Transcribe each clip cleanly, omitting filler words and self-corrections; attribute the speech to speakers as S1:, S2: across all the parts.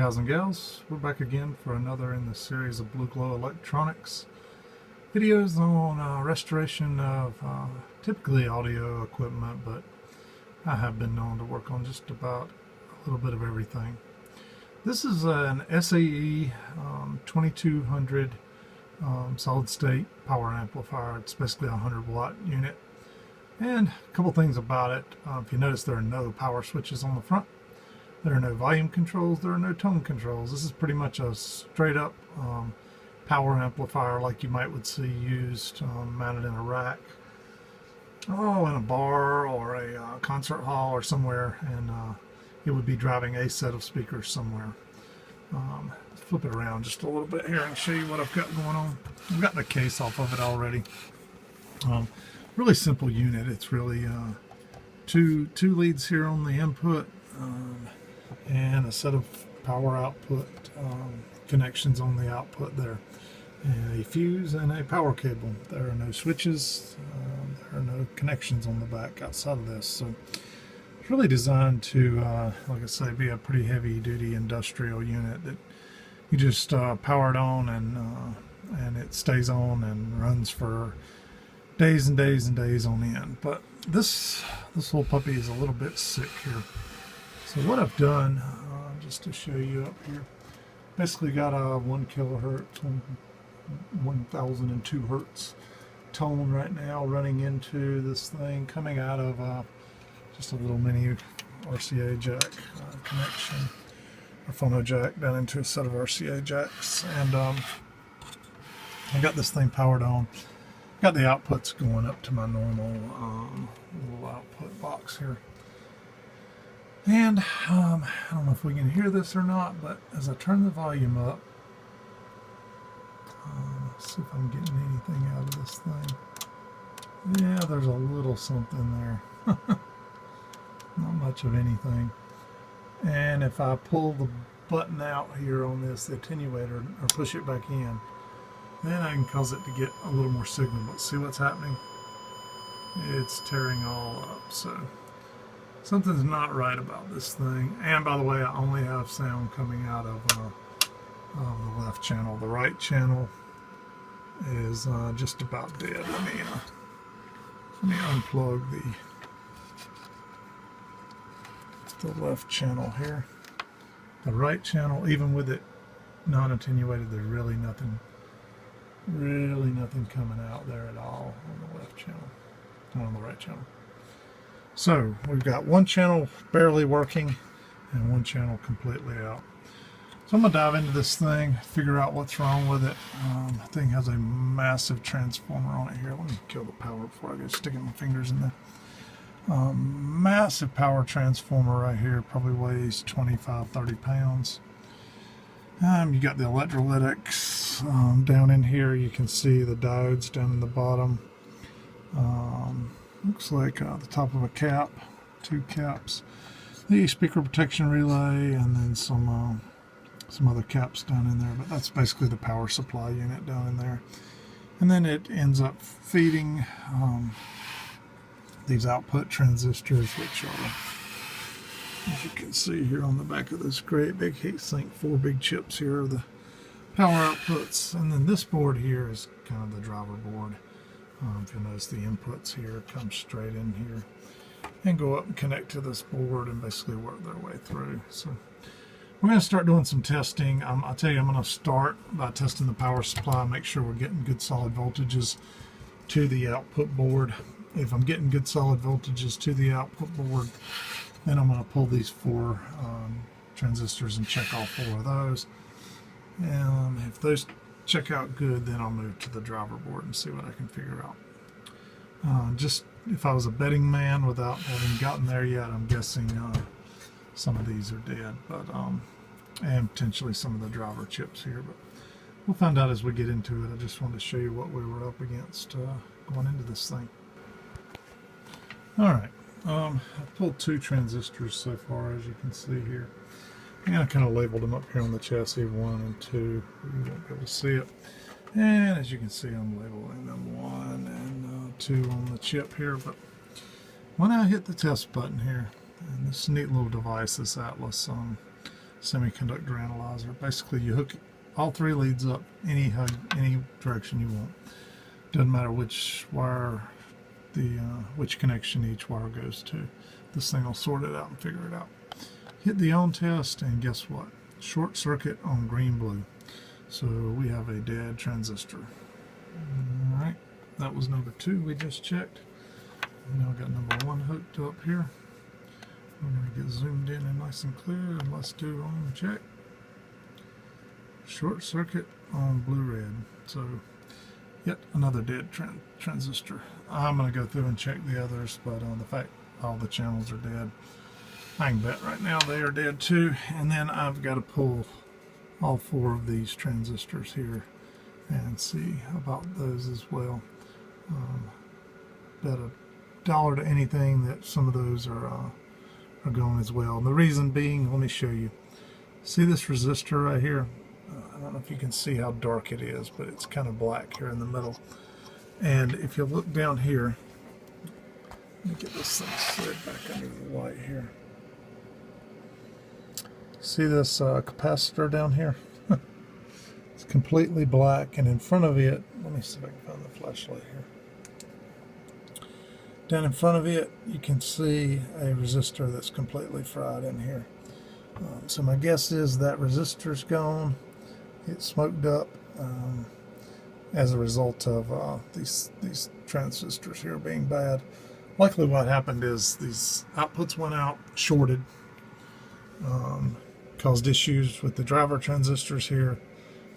S1: guys and gals, we're back again for another in the series of Blue Glow Electronics videos on restoration of typically audio equipment, but I have been known to work on just about a little bit of everything. This is an SAE 2200 solid state power amplifier. It's basically a 100 watt unit, and a couple things about it. If you notice, there are no power switches on the front. There are no volume controls, there are no tone controls. This is pretty much a straight up power amplifier like you would see used mounted in a rack. Oh, in a bar or a concert hall or somewhere, and it would be driving a set of speakers somewhere. Let's flip it around just a little bit here and show you what I've got going on. I've gotten the case off of it already. Really simple unit. It's really two leads here on the input, and a set of power output connections on the output there, and a fuse and a power cable. There are no switches, there are no connections on the back outside of this, so it's really designed to, like I say, be a pretty heavy duty industrial unit that you just power it on, and it stays on and runs for days and days and days on end. But this whole puppy is a little bit sick here. So what I've done, just to show you up here, basically got a 1 kilohertz, 1002 hertz tone right now running into this thing, coming out of just a little mini RCA jack connection, or phono jack down into a set of RCA jacks, and I got this thing powered on. Got the outputs going up to my normal little output box here. And I don't know if we can hear this or not, but as I turn the volume up, let's see if I'm getting anything out of this thing. Yeah, there's a little something there. Not much of anything. And if I pull the button out here on this, the attenuator, or push it back in, then I can cause it to get a little more signal. But see what's happening? It's tearing all up. So something's not right about this thing. And by the way, I only have sound coming out of the left channel. The right channel is just about dead. Let me unplug the left channel here. The right channel, even with it not attenuated, there's really nothing coming out there at all on the left channel, on the right channel. So we've got one channel barely working and one channel completely out. So I'm going to dive into this thing, figure out what's wrong with it. The thing has a massive transformer on it here. Let me kill the power before I go sticking my fingers in there. Massive power transformer right here, probably weighs 25-30 pounds. You got the electrolytics down in here. You can see the diodes down in the bottom. Looks like the top of a cap, 2 caps, the speaker protection relay, and then some other caps down in there. But that's basically the power supply unit down in there. And then it ends up feeding these output transistors, which are, as you can see here on the back of this great big heatsink, 4 big chips here are the power outputs. And then this board here is kind of the driver board. If you'll notice, the inputs here come straight in here and go up and connect to this board and basically work their way through. So we're going to start doing some testing. I'll tell you, I'm going to start by testing the power supply, make sure we're getting good solid voltages to the output board. If I'm getting good solid voltages to the output board, then I'm going to pull these 4 transistors and check all 4 of those. And if those check out good, then I'll move to the driver board and see what I can figure out. Just if I was a betting man without having gotten there yet, I'm guessing some of these are dead, but and potentially some of the driver chips here, but we'll find out as we get into it. I just wanted to show you what we were up against going into this thing. Alright, I've pulled 2 transistors so far, as you can see here. And I kind of labeled them up here on the chassis, 1 and 2. You won't be able to see it. And as you can see, I'm labeling them 1 and 2 on the chip here. But when I hit the test button here, and this neat little device, this Atlas semiconductor analyzer. Basically, you hook all three leads up any direction you want. Doesn't matter which wire, which connection each wire goes to. This thing will sort it out and figure it out. Hit the on test, and guess what? Short circuit on green blue. So we have a dead transistor. Alright, that was number 2 we just checked. Now we got number 1 hooked up here. We're going to get zoomed in and nice and clear, and let's do on check. Short circuit on blue-red. So yet another dead transistor. I'm going to go through and check the others, but on the fact all the channels are dead, I can bet right now they are dead too. And then I've got to pull all 4 of these transistors here and see about those as well. Bet $1 to anything that some of those are going as well. And the reason being, let me show you. See this resistor right here? I don't know if you can see how dark it is, but it's kind of black here in the middle. And if you look down here, let me get this thing slid back under the light here. See this capacitor down here? It's completely black, and in front of it, let me see if I can find the flashlight here. Down in front of it, you can see a resistor that's completely fried in here. So my guess is that resistor's gone. It's smoked up as a result of these transistors here being bad. Likely what happened is these outputs went out, shorted, caused issues with the driver transistors here.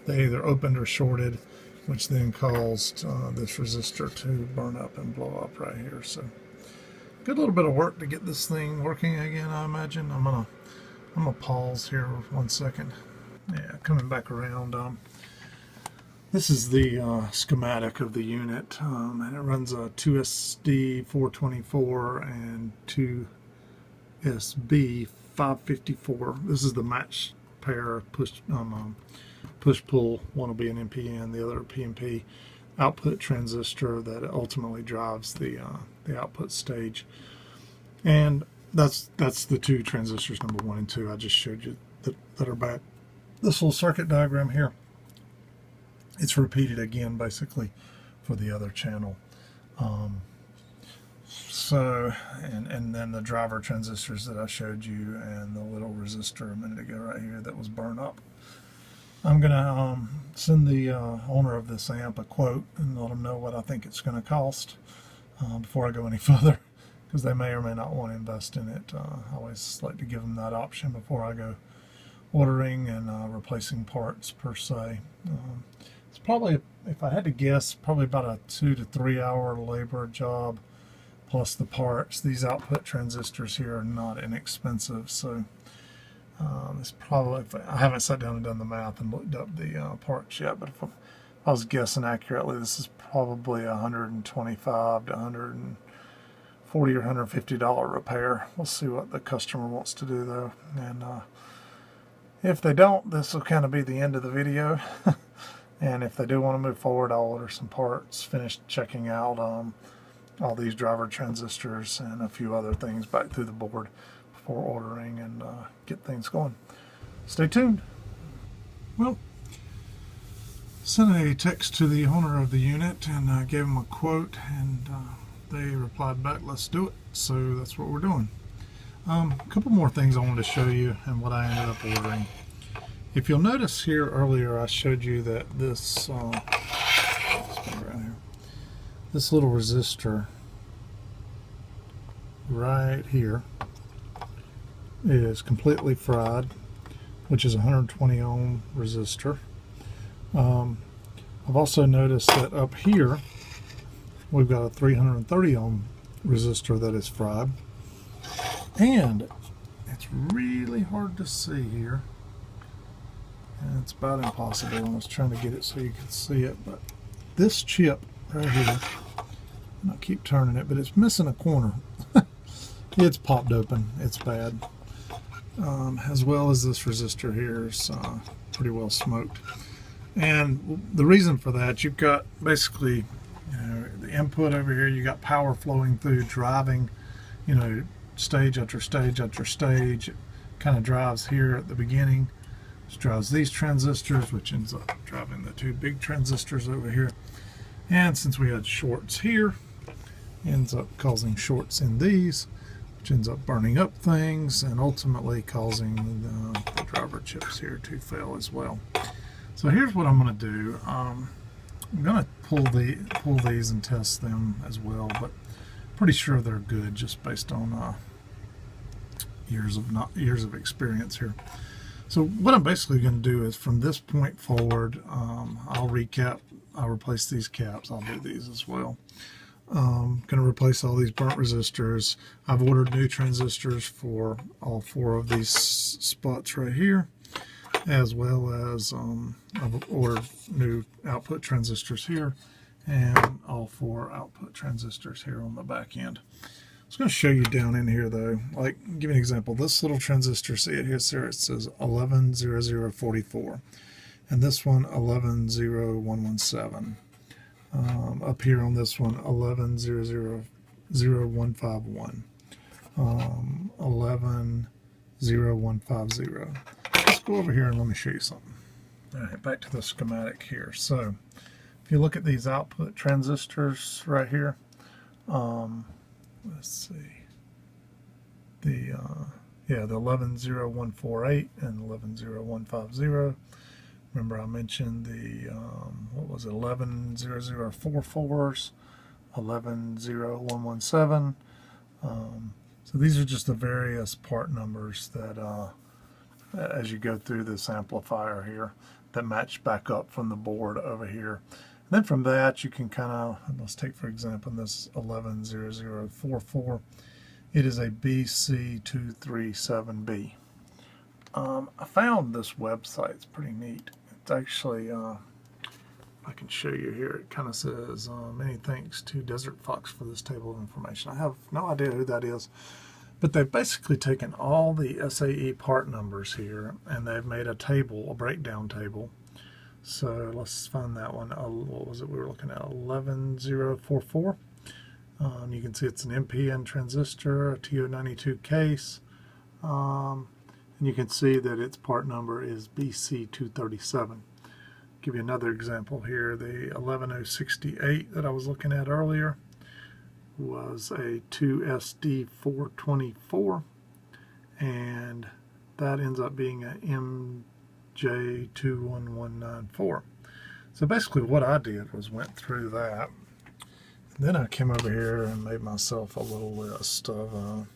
S1: They either opened or shorted, which then caused this resistor to burn up and blow up right here. So good little bit of work to get this thing working again, I imagine. I'm gonna pause here 1 second. Yeah, coming back around. This is the schematic of the unit, and it runs a 2SD424 and 2SB554. This is the match pair push-pull. One will be an NPN, the other a PNP output transistor that ultimately drives the output stage. And that's the 2 transistors, number 1 and 2. I just showed you that are back. This little circuit diagram here, it's repeated again basically for the other channel. And then the driver transistors that I showed you, and the little resistor a minute ago right here that was burned up. I'm gonna send the owner of this amp a quote and let them know what I think it's going to cost before I go any further, because they may or may not want to invest in it. I always like to give them that option before I go ordering and replacing parts per se. It's probably, if I had to guess, probably about a 2 to 3 hour labor job plus the parts. These output transistors here are not inexpensive, so it's probably, I haven't sat down and done the math and looked up the parts yet, but if I was guessing accurately, this is probably $125 to $140 or $150 repair. We'll see what the customer wants to do though, and if they don't, this will kind of be the end of the video. And if they do want to move forward, I'll order some parts, finish checking out all these driver transistors and a few other things back through the board before ordering, and get things going. Stay tuned. Well, sent a text to the owner of the unit and gave him a quote, and they replied back, let's do it. So that's what we're doing. A couple more things I wanted to show you and what I ended up ordering. If you'll notice here earlier, I showed you that this this little resistor right here is completely fried, which is a 120 ohm resistor. I've also noticed that up here we've got a 330 ohm resistor that is fried, and it's really hard to see here, and it's about impossible. I was trying to get it so you could see it, but this chip right here, and I keep turning it, but it's missing a corner. It's popped open. It's bad. As well as this resistor here is pretty well smoked. And the reason for that, you've got basically, the input over here, you got power flowing through, driving, stage after stage after stage, kind of drives here at the beginning, which drives these transistors, which ends up driving the two big transistors over here. And since we had shorts here, ends up causing shorts in these, which ends up burning up things and ultimately causing the driver chips here to fail as well. So here's what I'm going to do. I'm going to pull these and test them as well, but pretty sure they're good just based on years of experience here. So what I'm basically going to do is from this point forward, I'll recap. I'll replace these caps. I'll do these as well. Going to replace all these burnt resistors. I've ordered new transistors for all 4 of these spots right here, as well as I've ordered new output transistors here and all 4 output transistors here on the back end. I was going to show you down in here though, like give you an example. This little transistor, see it here, sir, it says 110044, and this one 110117. Up here on this one 11000151, 110150. Let's go over here and let me show you something. All right, back to the schematic here. So if you look at these output transistors right here, let's see, the 110148 and 110150. Remember I mentioned the what was it, 110044s, 110117. So these are just the various part numbers that as you go through this amplifier here that match back up from the board over here. And then from that you can kind of, let's take for example this 110044. It is a BC237B. I found this website. It's pretty neat. It's actually, I can show you here. It kind of says, many thanks to Desert Fox for this table of information. I have no idea who that is, but they've basically taken all the SAE part numbers here and they've made a table, a breakdown table. So let's find that one. What was it we were looking at? 11044. You can see it's an NPN transistor, a TO92 case. And you can see that its part number is BC237. Give you another example here. The 11068 that I was looking at earlier was a 2SD424, and that ends up being a MJ21194. So basically what I did was went through that, and then I came over here and made myself a little list of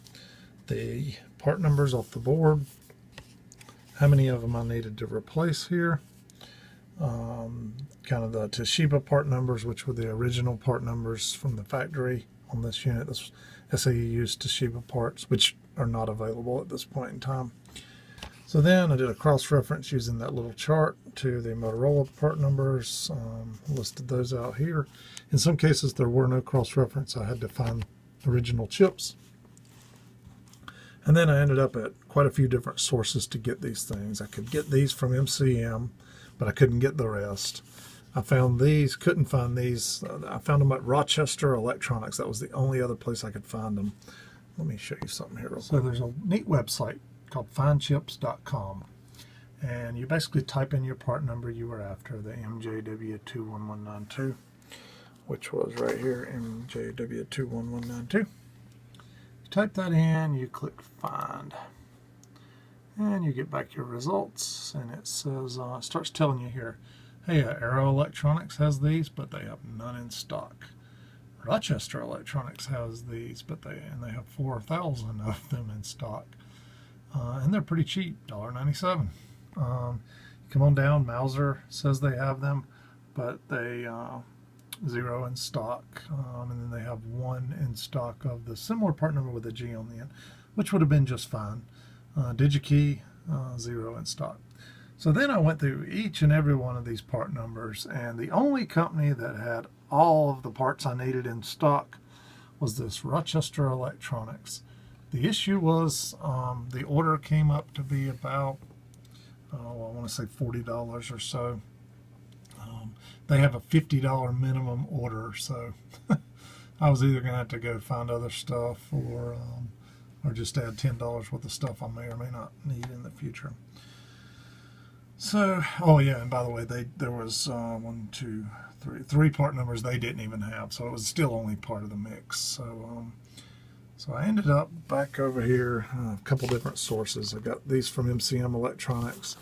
S1: the part numbers off the board, how many of them I needed to replace here, kind of the Toshiba part numbers, which were the original part numbers from the factory on this unit. This SAE used Toshiba parts, which are not available at this point in time. So then I did a cross-reference using that little chart to the Motorola part numbers, listed those out here. In some cases there were no cross-reference. I had to find original chips. And then I ended up at quite a few different sources to get these things. I could get these from MCM, but I couldn't get the rest. I found these, couldn't find these. I found them at Rochester Electronics. That was the only other place I could find them. Let me show you something here real quick. So there's a neat website called findchips.com. And you basically type in your part number you were after, the MJW21192, which was right here, MJW21192. Type that in, you click find, and you get back your results, and it says, it starts telling you here, hey, Arrow Electronics has these, but they have none in stock. Rochester Electronics has these, but they have 4,000 of them in stock, and they're pretty cheap, $1.97. Come on down, Mauser says they have them, but they 0 in stock, and then they have 1 in stock of the similar part number with a G on the end, which would have been just fine. DigiKey, 0 in stock. So then I went through each and every one of these part numbers, and the only company that had all of the parts I needed in stock was this Rochester Electronics. The issue was the order came up to be about, I want to say $40 or so. They have a $50 minimum order, so I was either going to have to go find other stuff or or just add $10 worth of stuff I may or may not need in the future. So, oh yeah, and by the way, there was 1, 2, 3 part numbers they didn't even have, so it was still only part of the mix. So I ended up back over here, a couple different sources. I got these from MCM Electronics.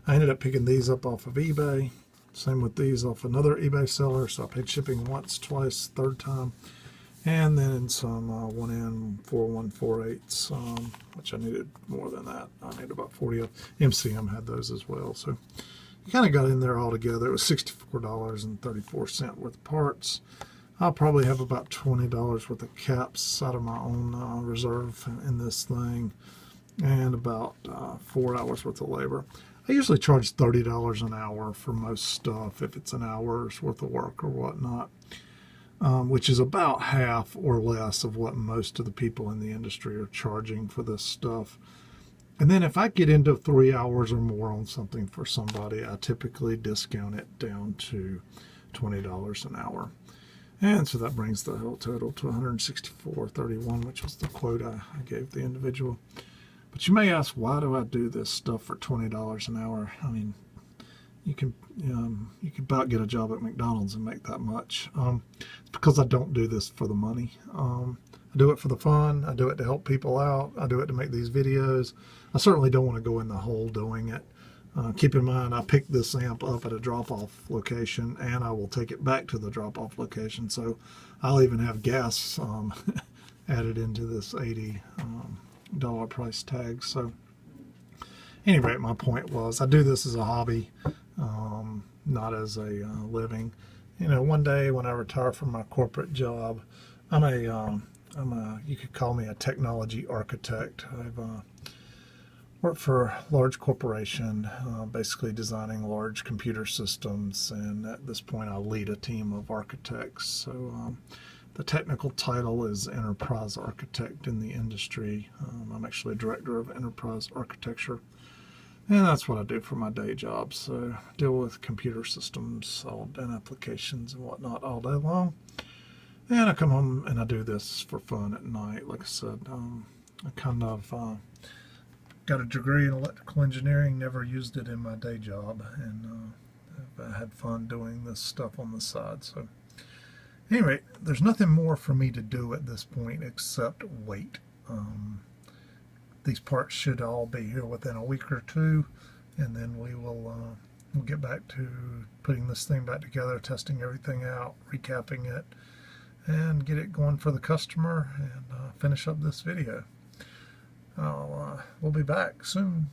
S1: I ended up picking these up off of eBay. Same with these off another eBay seller, so I paid shipping once, twice, third time. And then some 1N4148s, which I needed more than that. I needed about 40 of. MCM had those as well. So you kind of got in there all together. It was $64.34 worth of parts. I'll probably have about $20 worth of caps out of my own reserve in this thing, and about 4 hours worth of labor. I usually charge $30 an hour for most stuff if it's an hour's worth of work or whatnot. Which is about half or less of what most of the people in the industry are charging for this stuff. And then if I get into 3 hours or more on something for somebody, I typically discount it down to $20 an hour. And so that brings the whole total to $164.31, which was the quote I gave the individual. But you may ask, why do I do this stuff for $20 an hour? I mean, you can about get a job at McDonald's and make that much. It's because I don't do this for the money. I do it for the fun. I do it to help people out. I do it to make these videos. I certainly don't want to go in the hole doing it. Keep in mind, I picked this amp up at a drop-off location, and I will take it back to the drop-off location. So I'll even have gas added into this $80 price tag. So at any rate, my point was I do this as a hobby. Not as a living. You know, one day when I retire from my corporate job, you could call me a technology architect. I've worked for a large corporation, basically designing large computer systems, and at this point I lead a team of architects. So the technical title is Enterprise Architect in the industry. I'm actually Director of Enterprise Architecture. And that's what I do for my day job. So I deal with computer systems and applications and whatnot all day long. And I come home and I do this for fun at night. Like I said, I kind of got a degree in electrical engineering, never used it in my day job. And I had fun doing this stuff on the side. So anyway, there's nothing more for me to do at this point except wait. These parts should all be here within a week or two, and then we'll get back to putting this thing back together, testing everything out, recapping it, and get it going for the customer, and finish up this video. We'll be back soon.